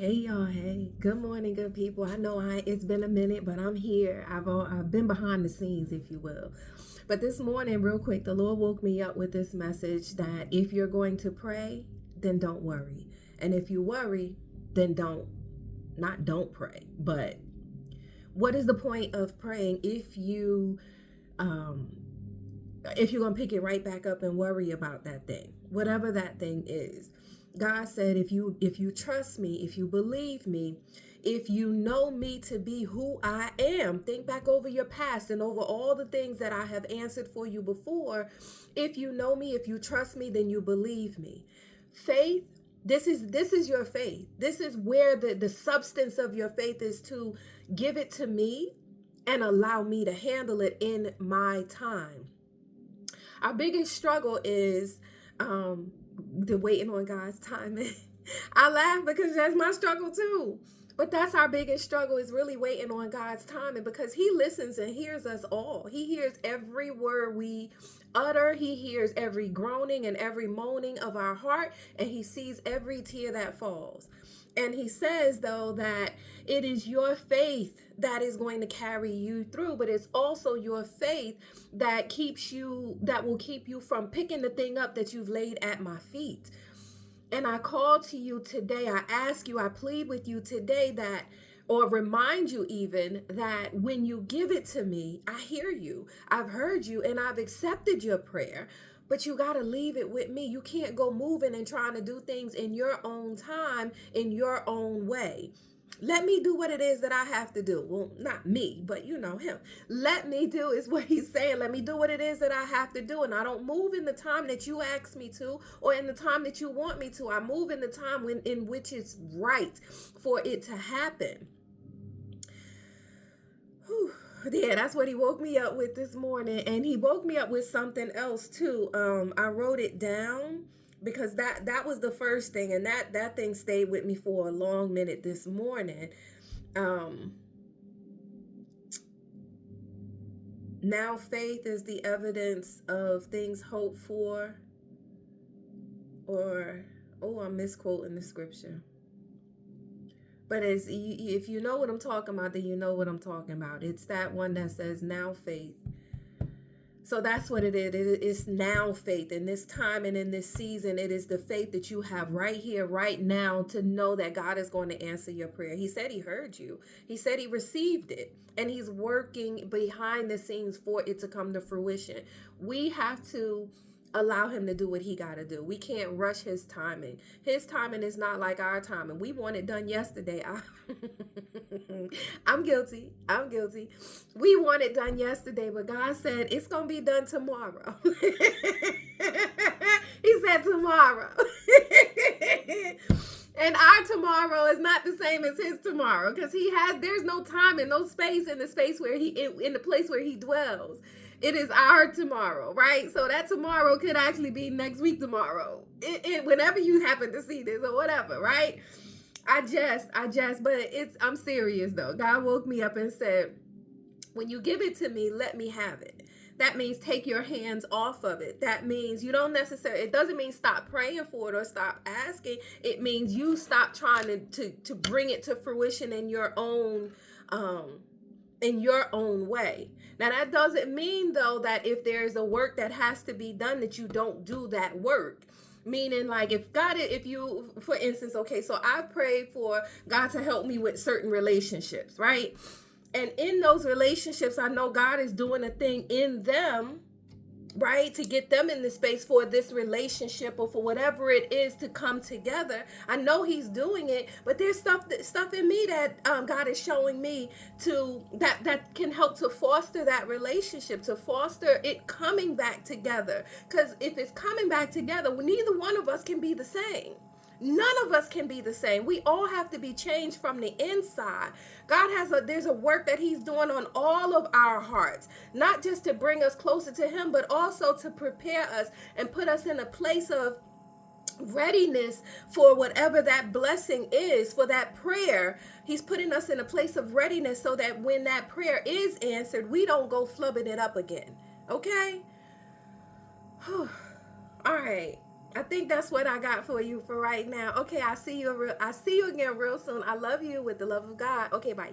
Hey y'all, hey. Good morning, good people. I know it's been a minute, but I'm here. I've been behind the scenes, if you will. But this morning, real quick, the Lord woke me up with this message that if you're going to pray, then don't worry. And if you worry, then don't pray. But what is the point of praying um if you're going to pick it right back up and worry about that thing, whatever that thing is? God said, if you trust me, if you believe me, if you know me to be who I am, think back over your past and over all the things that I have answered for you before. If you know me, if you trust me, then you believe me. Faith, this is your faith. This is where the substance of your faith is, to give it to me and allow me to handle it in my time. Our biggest struggle is the waiting on God's timing. I laugh because that's my struggle too. But that's our biggest struggle, is really waiting on God's timing, because He listens and hears us all. He hears every word we utter. He hears every groaning and every moaning of our heart, and He sees every tear that falls. And He says, though, that it is your faith that is going to carry you through, but it's also your faith that will keep you from picking the thing up that you've laid at my feet. And I call to you today, I ask you, I plead with you today that, or remind you even, that when you give it to me, I hear you, I've heard you, and I've accepted your prayer. But you got to leave it with me. You can't go moving and trying to do things in your own time, in your own way. Let me do what it is that I have to do. Well, not me, but Him. Let me do is what He's saying. Let me do what it is that I have to do. And I don't move in the time that you ask me to, or in the time that you want me to. I move in the time in which it's right for it to happen. Whew. Yeah, that's what He woke me up with this morning. And He woke me up with something else too. I wrote it down because that was the first thing, and that thing stayed with me for a long minute this morning. Um, Now faith is the evidence of things hoped for, or I'm misquoting the scripture. But if you know what I'm talking about, then you know what I'm talking about. It's that one that says now faith. So that's what it is. It is now faith. In this time and in this season, it is the faith that you have right here, right now, to know that God is going to answer your prayer. He said He heard you. He said He received it. And He's working behind the scenes for it to come to fruition. We have to allow Him to do what He got to do. We can't rush His timing. His timing is not like our timing. We want it done yesterday. I'm guilty. We want it done yesterday, but God said it's going to be done tomorrow. He said tomorrow. And our tomorrow is not the same as His tomorrow, because there's no time and no space in the space in the place where He dwells. It is our tomorrow, right? So that tomorrow could actually be next week tomorrow. Whenever you happen to see this or whatever, right? But I'm serious though. God woke me up and said, when you give it to me, let me have it. That means take your hands off of it. That means it doesn't mean stop praying for it or stop asking. It means you stop trying to bring it to fruition in your own way. Now that doesn't mean though that if there's a work that has to be done, that you don't do that work. Meaning, like, if you, for instance, okay, so I prayed for God to help me with certain relationships, right? And in those relationships, I know God is doing a thing in them, right, to get them in the space for this relationship or for whatever it is to come together. I know He's doing it, but there's stuff in me that God is showing me that can help to foster that relationship, to foster it coming back together. Because if it's coming back together, neither one of us can be the same. None of us can be the same. We all have to be changed from the inside. There's a work that He's doing on all of our hearts, not just to bring us closer to Him, but also to prepare us and put us in a place of readiness for whatever that blessing is, for that prayer. He's putting us in a place of readiness so that when that prayer is answered, we don't go flubbing it up again. Okay? All right. I think that's what I got for you for right now. Okay, I see you again real soon. I love you with the love of God. Okay, bye.